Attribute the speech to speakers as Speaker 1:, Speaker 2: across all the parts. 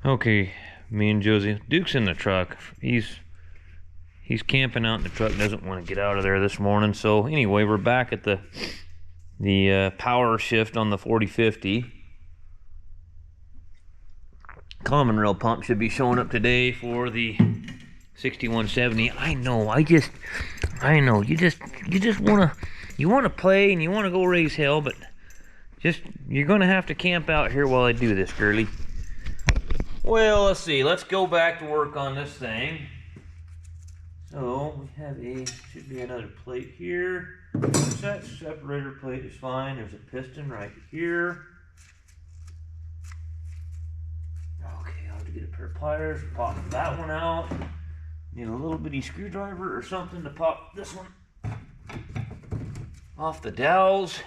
Speaker 1: Okay, me and Josie. Duke's in the truck. He's camping out in the truck. Doesn't want to get out of there this morning. So anyway, we're back at the power shift on the 4050. Common rail pump should be showing up today for the 6170. I know. You wanna play and you wanna go raise hell, but you're gonna have to camp out here while I do this, girly. Well, let's see. Let's go back to work on this thing. So we have should be another plate here. That separator plate is fine. There's a piston right here. Okay, I'll have to get a pair of pliers, pop that one out. Need a little bitty screwdriver or something to pop this one off the dowels.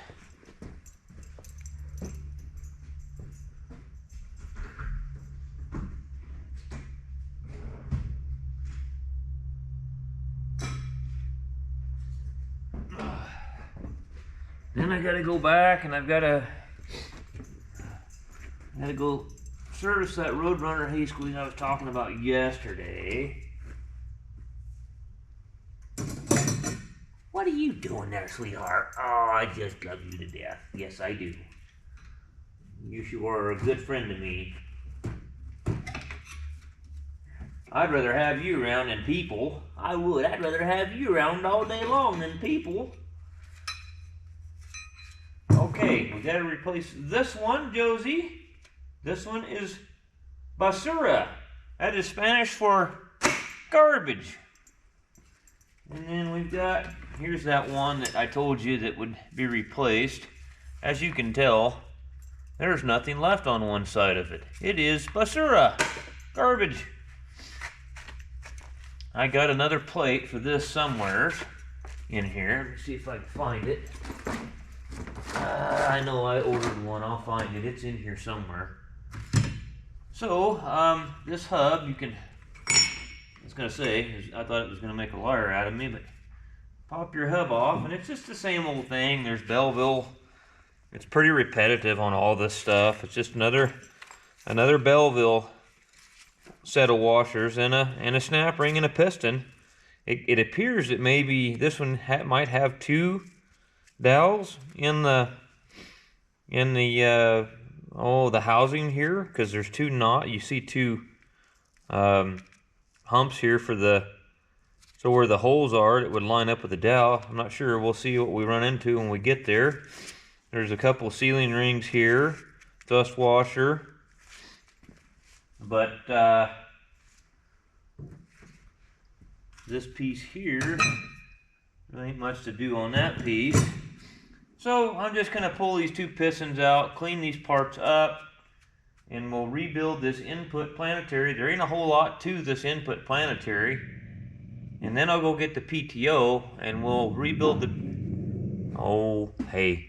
Speaker 1: Then I gotta go back and I've gotta go service that Roadrunner hay squeeze I was talking about yesterday. What are you doing there, sweetheart? Oh, I just love you to death. Yes, I do. You sure are a good friend to me. I'd rather have you around than people. I would. I'd rather have you around all day long than people. Okay, we gotta replace this one, Josie. This one is basura. That is Spanish for garbage. And then we've got, here's that one that I told you that would be replaced. As you can tell, there's nothing left on one side of it. It is basura, garbage. I got another plate for this somewhere in here. Let me see if I can find it. I know I ordered one. I'll find it. It's in here somewhere. So, this hub, you can, I was going to say, I thought it was going to make a liar out of me, but pop your hub off, and it's just the same old thing. There's Belleville. It's pretty repetitive on all this stuff. It's just another Belleville set of washers and a snap ring and a piston. It appears that maybe this one might have two dowels in the housing here, because there's two you see two humps here for so where the holes are, it would line up with the dowel. I'm not sure. We'll see what we run into when we get there. There's a couple sealing rings here, dust washer, but this piece here, there ain't much to do on that piece. So I'm just going to pull these two pistons out, clean these parts up, and we'll rebuild this input planetary. There ain't a whole lot to this input planetary. And then I'll go get the PTO and we'll rebuild the... Oh, hey.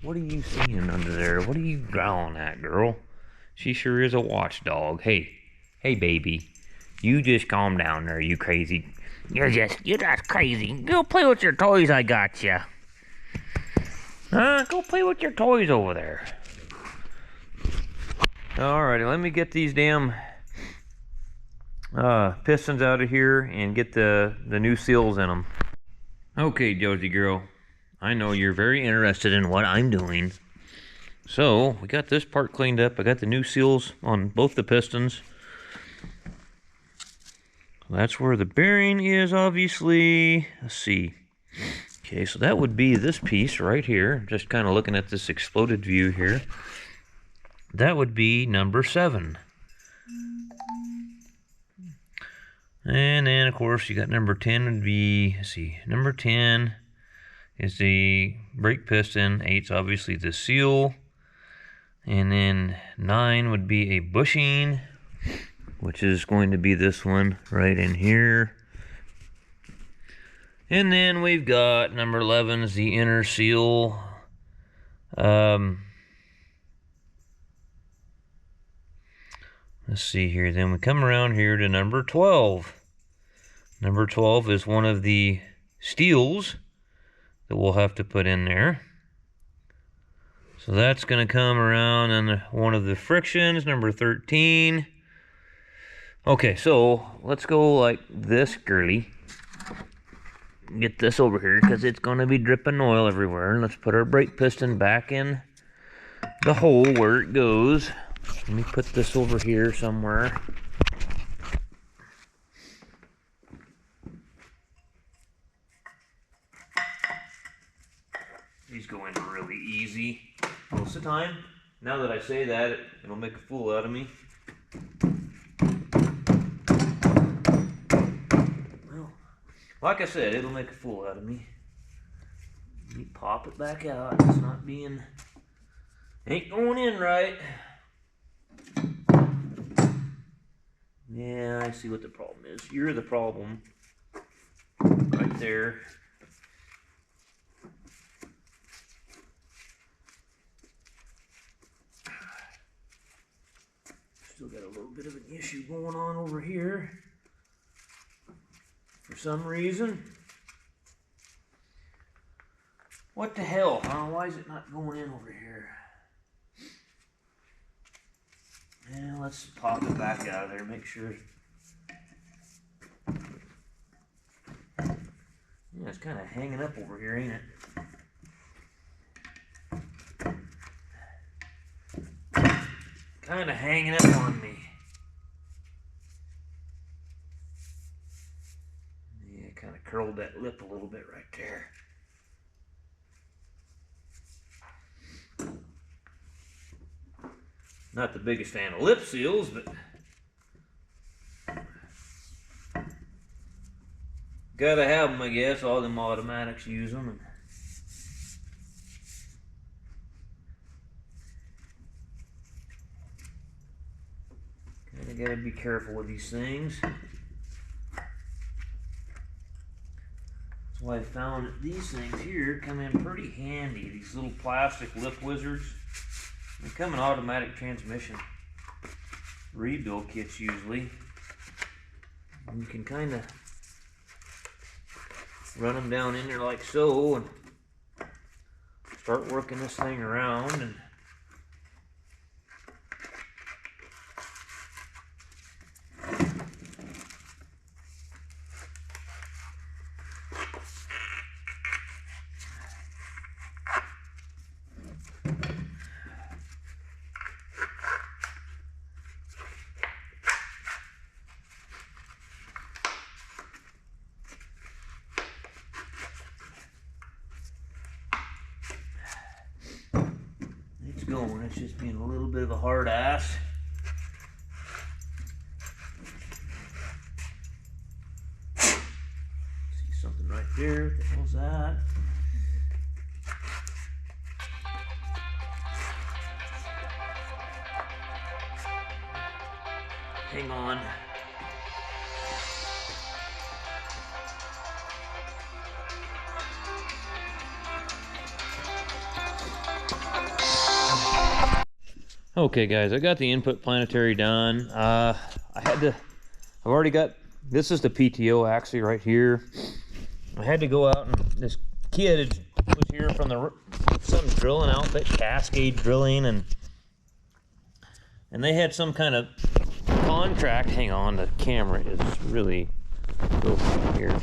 Speaker 1: What are you seeing under there? What are you growling at, girl? She sure is a watchdog. Hey, baby. You just calm down there, you crazy. You're just crazy. Go play with your toys, I got ya. Go play with your toys over there. Alrighty, let me get these damn pistons out of here and get the new seals in them. Okay, Josie girl, I know you're very interested in what I'm doing. So, we got this part cleaned up. I got the new seals on both the pistons. That's where the bearing is, obviously. Let's see. Okay, so that would be this piece right here. Just kind of looking at this exploded view here. That would be number 7. And then, of course, you got number 10 would be, let's see, number 10 is the brake piston. 8's obviously the seal. And then 9 would be a bushing, which is going to be this one right in here. And then we've got number 11 is the inner seal. Let's see here. Then we come around here to number 12. Number 12 is one of the steels that we'll have to put in there. So that's going to come around on one of the frictions, number 13. Okay, so let's go like this, girly. Get this over here because it's going to be dripping oil everywhere. Let's put our brake piston back in the hole where it goes. Let me put this over here somewhere. These go in really easy most of the time. Now that I say that, it'll make a fool out of me. Well, like I said, it'll make a fool out of me. Let me pop it back out. It's not being... ain't going in right. Yeah, I see what the problem is. You're the problem. Right there. Still got a little bit of an issue going on over here. For some reason. What the hell, huh? Why is it not going in over here? And let's pop it back out of there, make sure. Yeah, it's kind of hanging up over here, ain't it? Kind of hanging up on me. Yeah, kind of curled that lip a little bit right there. Not the biggest fan of lip seals, but gotta have them, I guess. All them automatics use them. Kinda gotta be careful with these things. That's why I found that these things here come in pretty handy. These little plastic lip wizards. They come in automatic transmission rebuild kits usually. And you can kind of run them down in there like so and start working this thing around. And going. It's just being a little bit of a hard ass. See something right there. What the hell's that? Hang on. Okay guys, I got the input planetary done. I've already got, this is the PTO actually right here. I had to go out and this kid was here from some drilling outfit, Cascade Drilling, and they had some kind of contract. Hang on, the camera is really broken here.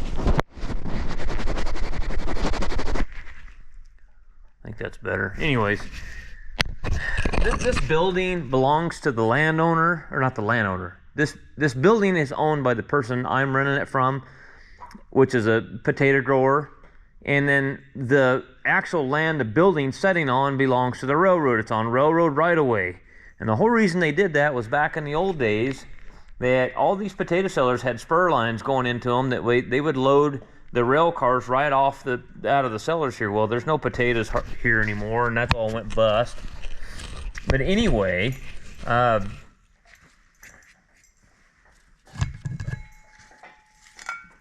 Speaker 1: I think that's better. Anyways. This building belongs to the landowner, or not the landowner. This building is owned by the person I'm renting it from, which is a potato grower. And then the actual land the building's sitting on belongs to the railroad. It's on railroad right of way. And the whole reason they did that was back in the old days, all these potato sellers had spur lines going into them that way they would load the rail cars right off out of the cellars here. Well, there's no potatoes here anymore, and that's all went bust. But anyway,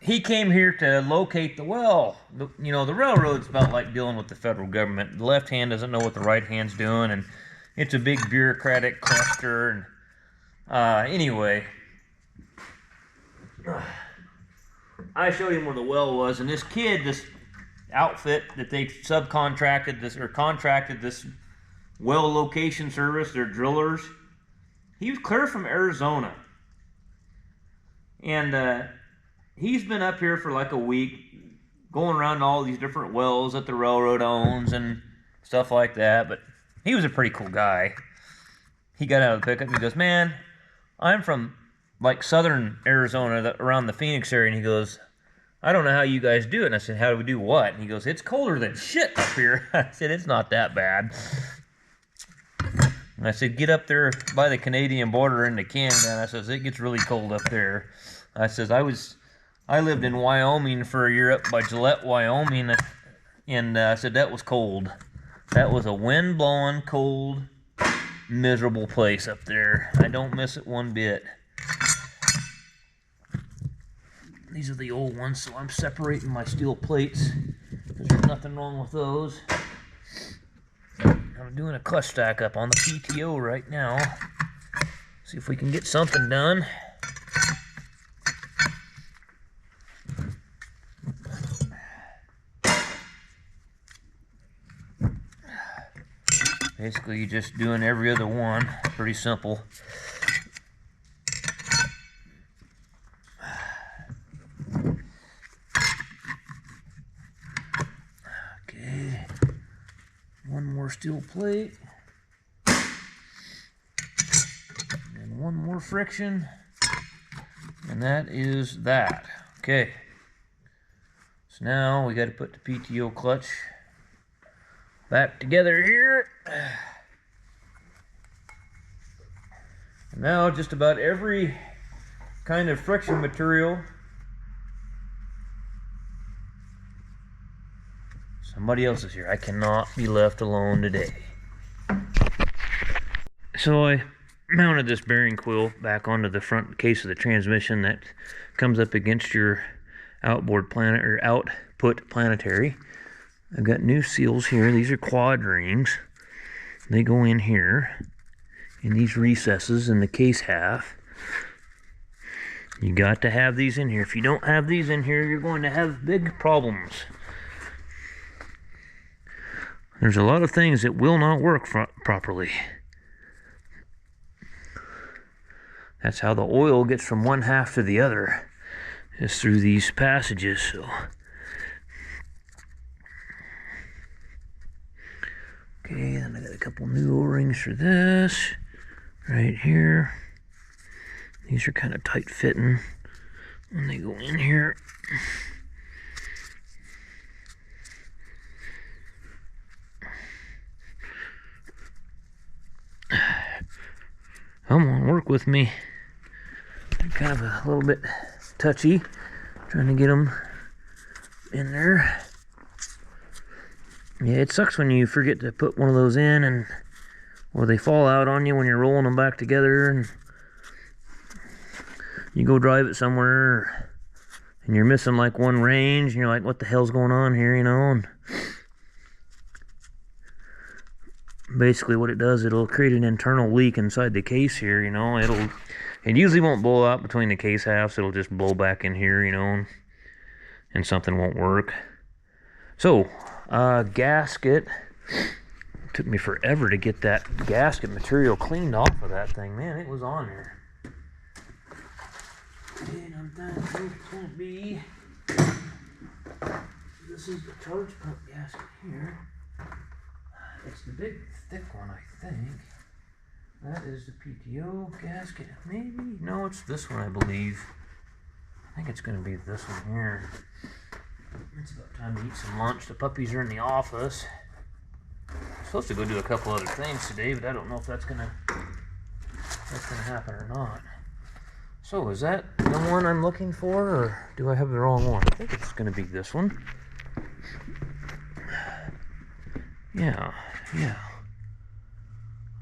Speaker 1: he came here to locate the well. You know, the railroad's about like dealing with the federal government. The left hand doesn't know what the right hand's doing, and it's a big bureaucratic cluster. And anyway, I showed him where the well was, and this outfit that they subcontracted this or contracted this well location service, they're drillers. He was clear from Arizona. And he's been up here for like a week, going around to all these different wells that the railroad owns and stuff like that. But he was a pretty cool guy. He got out of the pickup and he goes, man, I'm from like southern Arizona, around the Phoenix area. And he goes, I don't know how you guys do it. And I said, how do we do what? And he goes, it's colder than shit up here. I said, it's not that bad. And I said, get up there by the Canadian border into Canada. And I says, it gets really cold up there. I says, I lived in Wyoming for a year up by Gillette, Wyoming. And I said, that was cold. That was a wind-blowing, cold, miserable place up there. I don't miss it one bit. These are the old ones, so I'm separating my steel plates because there's nothing wrong with those. I'm doing a clutch stack up on the PTO right now. See if we can get something done. Basically, you're just doing every other one. Pretty simple. Okay. One more steel plate. And one more friction. And that is that. Okay. So now we got to put the PTO clutch back together here. And now just about every kind of friction material. Somebody else is here. I cannot be left alone today. So I mounted this bearing quill back onto the front case of the transmission that comes up against your outboard planet or output planetary. I've got new seals here. These are quad rings. They go in here in these recesses in the case half. You got to have these in here. If you don't have these in here, you're going to have big problems. There's a lot of things that will not work properly. That's how the oil gets from one half to the other, is through these passages. So, okay, then I got a couple new O-rings for this right here. These are kind of tight fitting when they go in here. Come on, work with me. They're kind of a little bit touchy, trying to get them in there. Yeah, it sucks when you forget to put one of those in, or they fall out on you when you're rolling them back together, and you go drive it somewhere, and you're missing like one range, and you're like, what the hell's going on here, you know? And basically what it does, it'll create an internal leak inside the case here, you know. It usually won't blow out between the case halves. It'll just blow back in here, you know, and something won't work. So, gasket. It took me forever to get that gasket material cleaned off of that thing. Man, it was on there. And I'm thinking it's going to be, this is the charge pump gasket here. It's the big thick one, I think. That is the PTO gasket. Maybe? No, it's this one, I believe. I think it's going to be this one here. It's about time to eat some lunch. The puppies are in the office. I'm supposed to go do a couple other things today, but I don't know if that's gonna happen or not. So, is that the one I'm looking for, or do I have the wrong one? I think it's going to be this one. Yeah.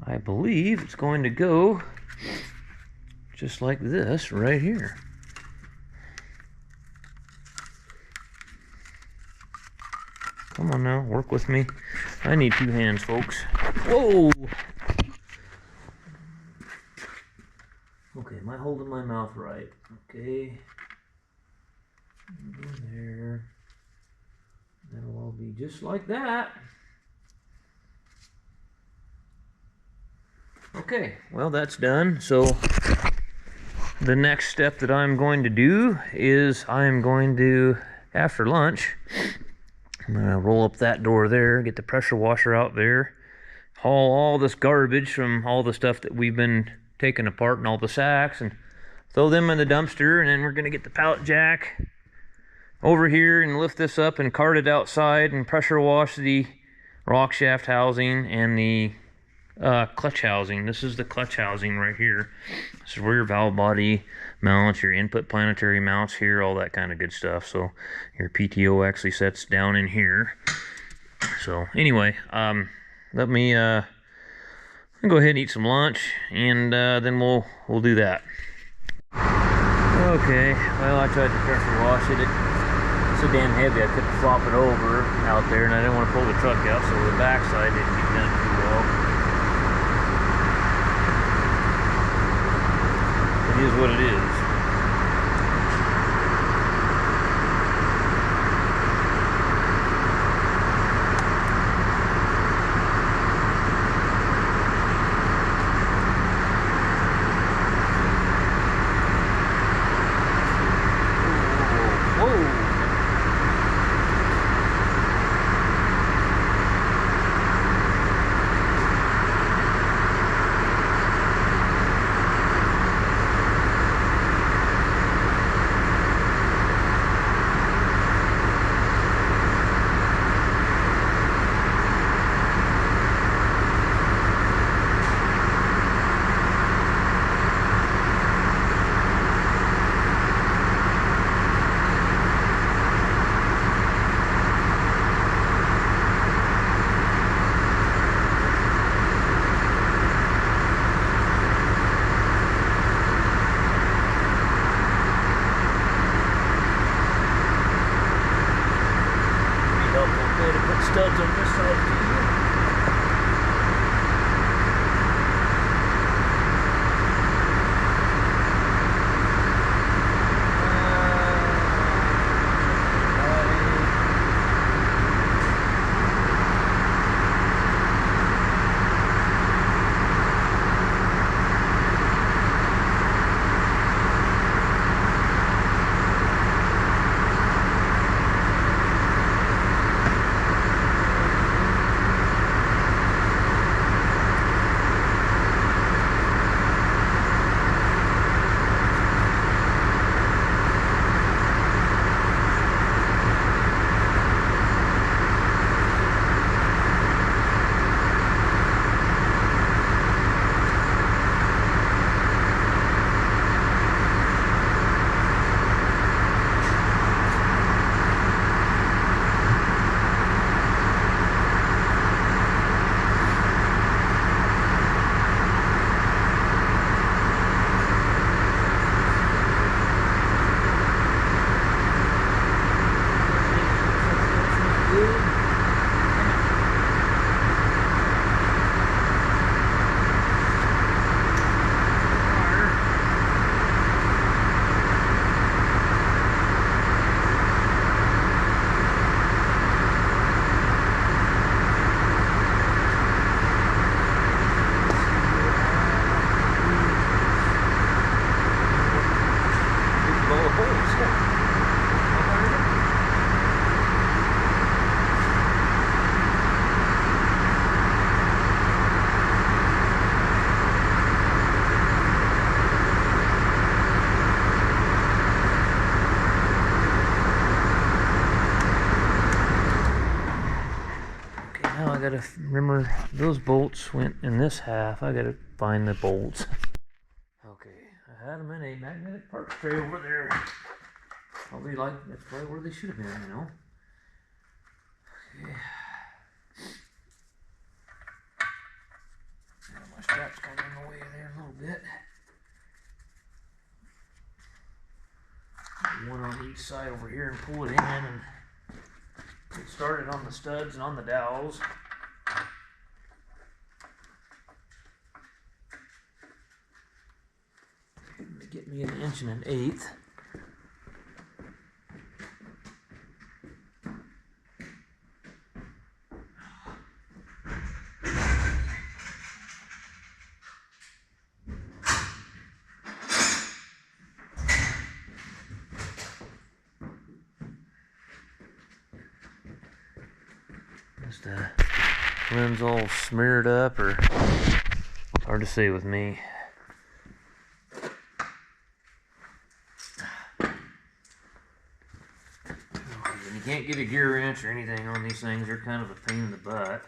Speaker 1: I believe it's going to go just like this right here. Come on now, work with me. I need two hands, folks. Whoa! Okay, am I holding my mouth right? Okay. Go there. That'll all be just like that. Okay, well that's done. So the next step that I'm going to do is I'm going to, after lunch, I'm gonna roll up that door there, get the pressure washer out there, haul all this garbage from all the stuff that we've been taking apart and all the sacks, and throw them in the dumpster, and then we're gonna get the pallet jack over here and lift this up and cart it outside and pressure wash the rock shaft housing and the clutch housing. This is the clutch housing right here. This is where your valve body mounts, your input planetary mounts here, all that kind of good stuff. So your PTO actually sets down in here. So anyway, let me go ahead and eat some lunch, and then we'll do that. Okay, well I tried to pressure wash it. It's so damn heavy I couldn't flop it over out there, and I didn't want to pull the truck out, so the backside didn't get done too well. It is what it is. Studs on this side too. Gotta remember those bolts went in this half. I gotta find the bolts. Okay, I had them in a magnetic parts tray over there. Probably like that's probably where they should have been, you know. Okay. My strap's kind of in the way there a little bit. One on each side over here and pull it in and get started on the studs and on the dowels. Get me 1 1 1/8 inches. The rim's all smeared up, or hard to say with me. And you can't get a gear wrench or anything on these things. They're kind of a pain in the butt.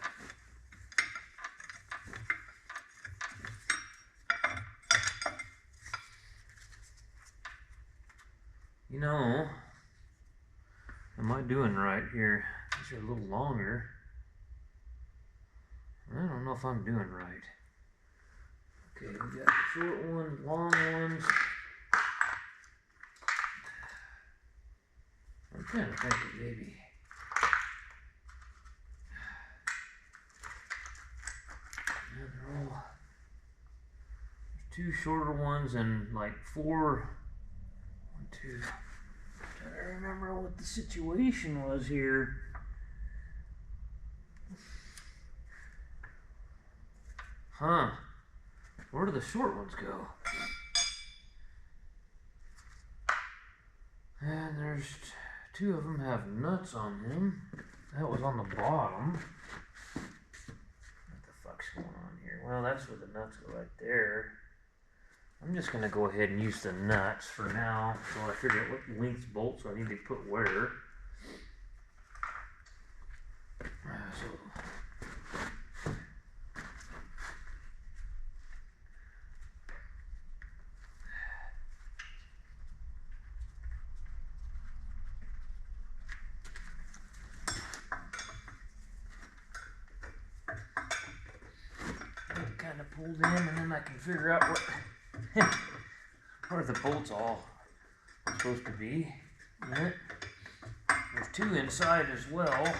Speaker 1: You know, am I doing right here? These are a little longer. I don't know if I'm doing right. Okay, we got short ones, long ones. I'm kind of thinking maybe. Yeah, they're all, there's 2 shorter ones and like 4. 1, 2. Trying to remember what the situation was here. Huh. Where do the short ones go? And there's 2 of them have nuts on them. That was on the bottom. What the fuck's going on here? Well, that's where the nuts go right there. I'm just gonna go ahead and use the nuts for now until I figure out what length bolts I need to put where. Kind of pulled in, and then I can figure out what where the bolts all are supposed to be. Right. There's 2 inside as well.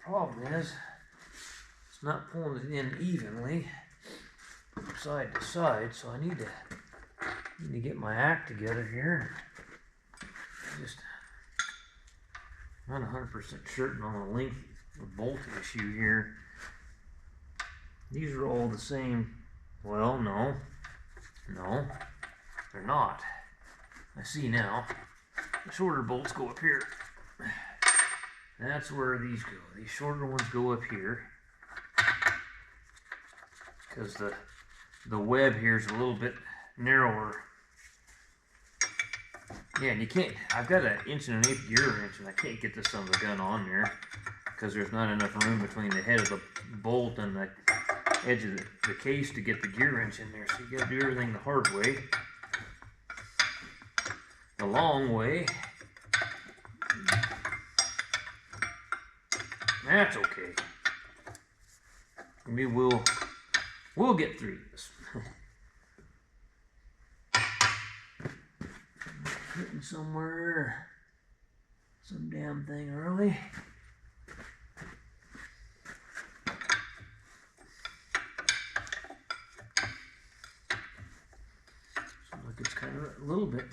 Speaker 1: Problem is, it's not pulling it in evenly side to side, so I need to get my act together here. Just not 100% certain on the length of bolt issue here. These are all the same. Well, no, they're not. I see now. The shorter bolts go up here. That's where these go. These shorter ones go up here because the web here is a little bit narrower. Yeah, and you can't. I've got an 1.1/8 gear wrench, and I can't get this son of a gun on there because there's not enough room between the head of the bolt and the edge of the case to get the gear wrench in there. So you got to do everything the hard way, the long way. That's okay. We will. We'll get through this. Hitting somewhere, some damn thing early. So look, it's kind of a little bit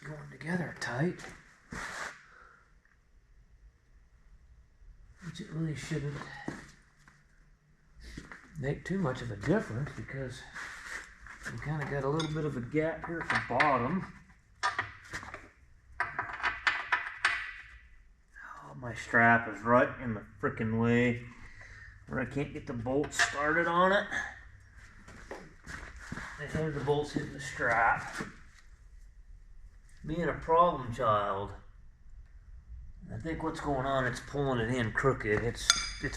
Speaker 1: going together tight. Which it really shouldn't make too much of a difference because we kind of got a little bit of a gap here at the bottom. Oh, my strap is right in the frickin' way where I can't get the bolts started on it. The head of the bolts hitting the strap. Being a problem child. I think what's going on, it's pulling it in crooked. It's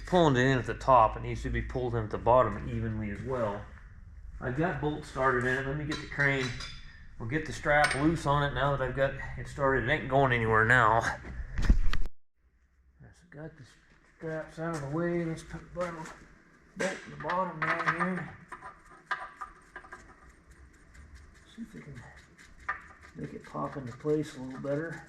Speaker 1: pulling it in at the top. It needs to be pulled in at the bottom evenly as well. I've got bolts started in it. Let me get the crane. We'll get the strap loose on it now that I've got it started. It ain't going anywhere now. So got the straps out of the way. Let's put the bolt in the bottom down here. See if we can make it pop into place a little better.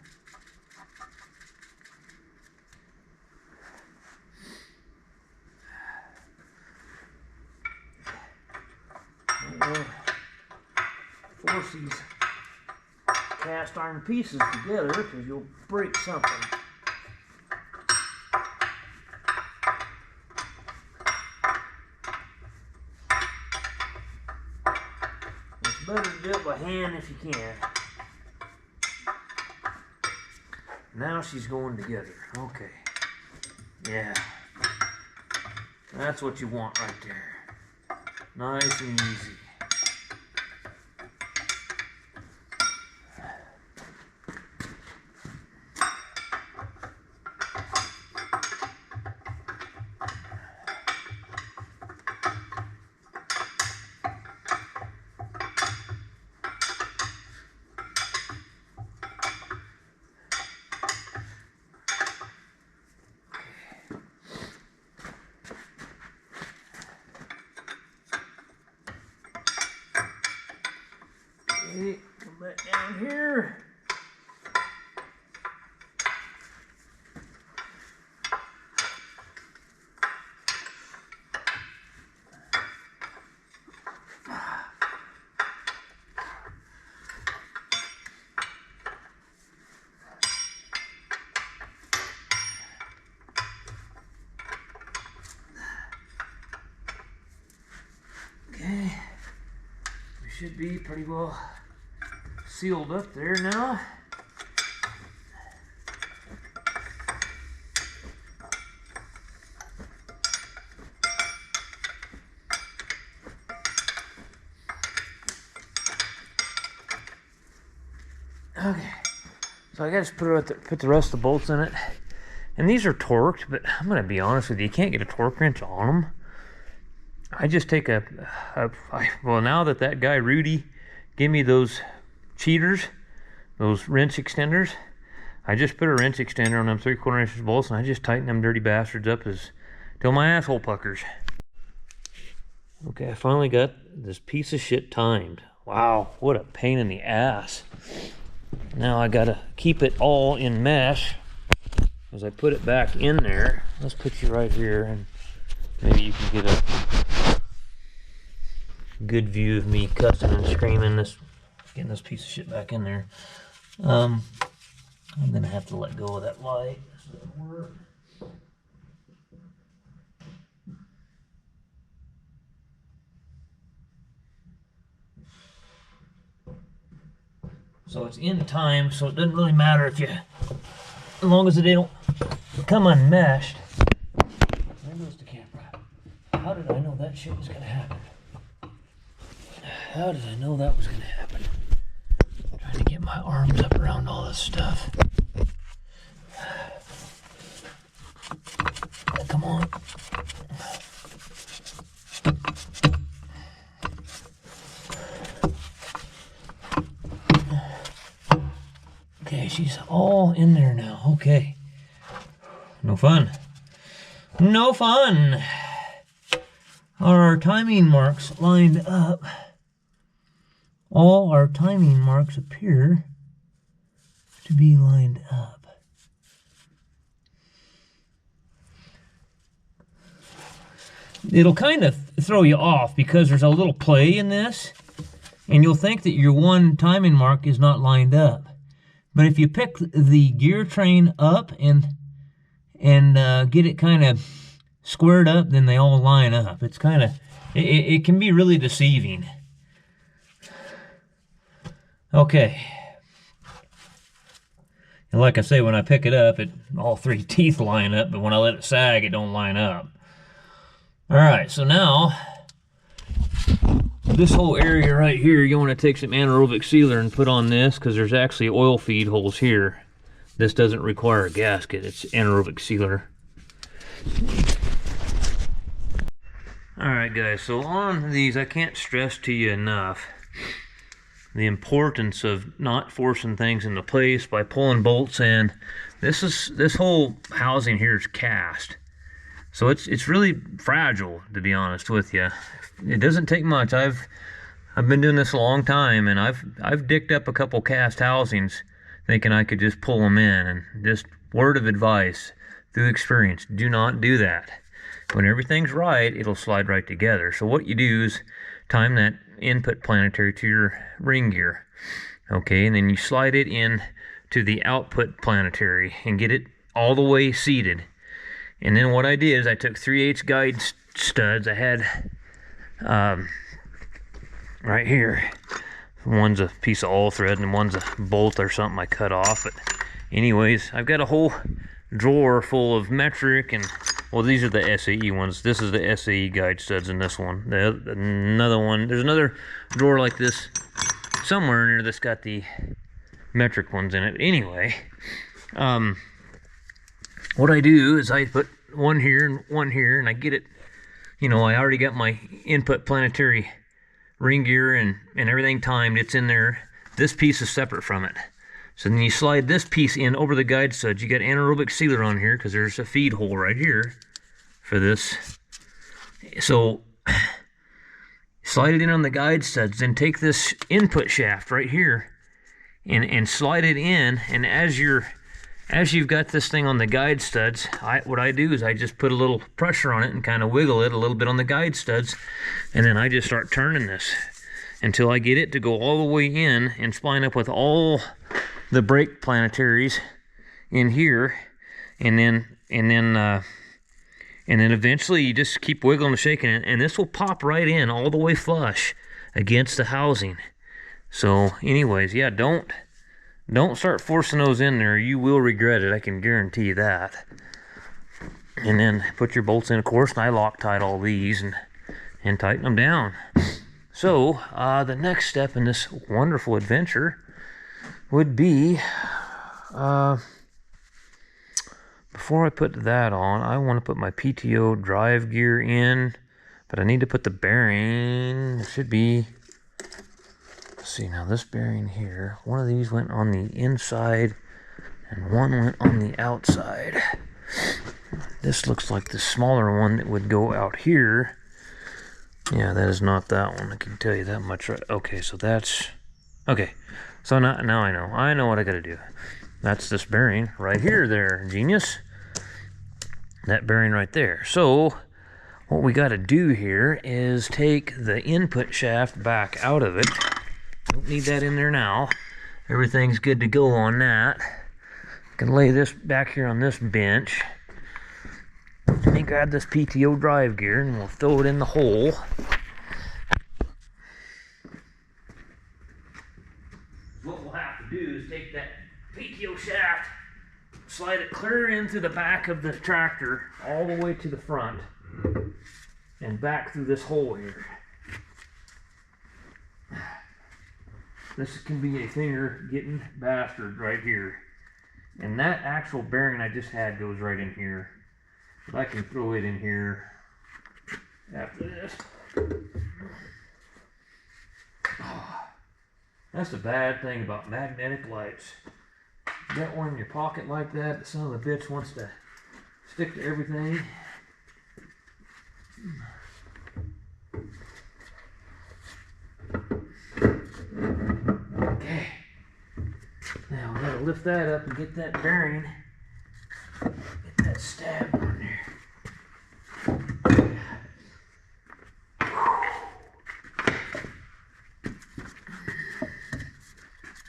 Speaker 1: Force these cast iron pieces together because you'll break something. It's better to do it by hand if you can. Now she's going together. Okay. Yeah. That's what you want right there. Nice and easy. Okay, come back down here. Okay, we should be pretty well sealed up there now. Okay, so I gotta just put the rest of the bolts in it, and these are torqued, but I'm gonna be honest with you, you can't get a torque wrench on them. I just take well, now that guy Rudy gave me those cheaters, those wrench extenders, I just put a wrench extender on them 3/4 inches bolts, and I just tighten them dirty bastards up till my asshole puckers. Okay, I finally got this piece of shit timed. Wow, what a pain in the ass. Now I gotta keep it all in mesh as I put it back in there. Let's put you right here, and maybe you can get a good view of me cussing and screaming getting this piece of shit back in there. I'm gonna have to let go of that light. This doesn't work. So it's in time, so it doesn't really matter if as long as they don't come unmeshed. There goes the camera. How did I know that shit was gonna happen? How did I know that was gonna happen? I'm trying to get my arms up around all this stuff. Come on. Okay, she's all in there now. Okay. No fun. No fun. Are our timing marks lined up? All our timing marks appear to be lined up. It'll kind of throw you off because there's a little play in this, and you'll think that your one timing mark is not lined up. But if you pick the gear train up and get it kind of squared up, then they all line up. It's kind of, it can be really deceiving. Okay. And like I say, when I pick it up, all three teeth line up, but when I let it sag, it don't line up. All right, so now, this whole area right here, you want to take some anaerobic sealer and put on this, because there's actually oil feed holes here. This doesn't require a gasket, it's anaerobic sealer. Alright guys, so on these, I can't stress to you enough the importance of not forcing things into place by pulling bolts in. This whole housing here is cast. So it's really fragile, to be honest with you. It doesn't take much. I've been doing this a long time, and I've dicked up a couple cast housings thinking I could just pull them in. And just word of advice through experience, do not do that. When everything's right, it'll slide right together. So what you do is time that input planetary to your ring gear. Okay, and then you slide it in to the output planetary and get it all the way seated. And then what I did is I took 3/8 guide studs I had right here. One's a piece of all thread and one's a bolt or something I cut off. But anyways, I've got a whole drawer full of metric and, well, these are the SAE ones. This is the SAE guide studs in this one. Another one, there's another drawer like this somewhere in there that's got the metric ones in it. Anyway, what I do is I put one here and I get it, you know, I already got my input planetary ring gear and everything timed. It's in there. This piece is separate from it. So then you slide this piece in over the guide studs. You got anaerobic sealer on here because there's a feed hole right here for this. So slide it in on the guide studs, then take this input shaft right here and slide it in. And as you've got this thing on the guide studs, what I do is I just put a little pressure on it and kind of wiggle it a little bit on the guide studs, and then I just start turning this until I get it to go all the way in and spline up with all the brake planetaries in here, and then eventually you just keep wiggling and shaking it, and this will pop right in all the way flush against the housing. So anyways, yeah, don't start forcing those in there. You will regret it, I can guarantee you that. And then put your bolts in, of course, and I Loctite all these and tighten them down. So the next step in this wonderful adventure would be, before I put that on, I want to put my PTO drive gear in, but I need to put the bearing. It should be, let's see, now this bearing here, one of these went on the inside and one went on the outside. This looks like the smaller one that would go out here. Yeah, that is not that one, I can tell you that much. Right? Okay, so that's, okay, so now I know what I gotta do. That's this bearing right here there, genius. That bearing right there. So what we gotta do here is take the input shaft back out of it. Don't need that in there now. Everything's good to go on that. I can lay this back here on this bench. Let me grab this PTO drive gear and we'll throw it in the hole. What we'll have to do is take that PTO shaft, slide it clear in through the back of the tractor all the way to the front and back through this hole here. This can be a finger getting bastard right here. And that actual bearing I just had goes right in here. But I can throw it in here after this. Oh, that's the bad thing about magnetic lights. You got one in your pocket like that, the son of a bitch wants to stick to everything. Okay. Now we gotta lift that up and get that bearing. Get that stab on there.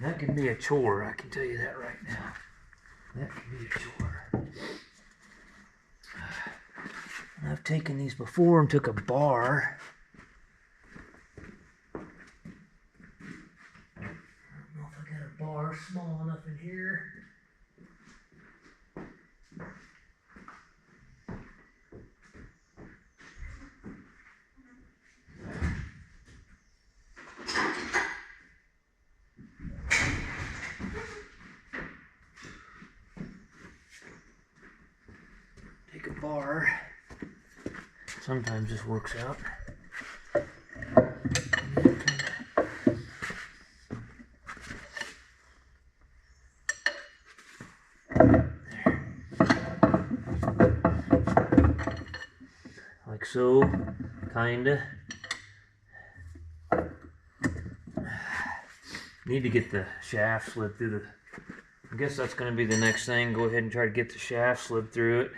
Speaker 1: That can be a chore, I can tell you that right now. That can be a chore. I've taken these before and took a bar. I don't know if I got a bar small enough in here. Take a bar. Sometimes this works out. Like so, kinda. Need to get the shaft slid through the, I guess that's gonna be the next thing. Go ahead and try to get the shaft slid through it.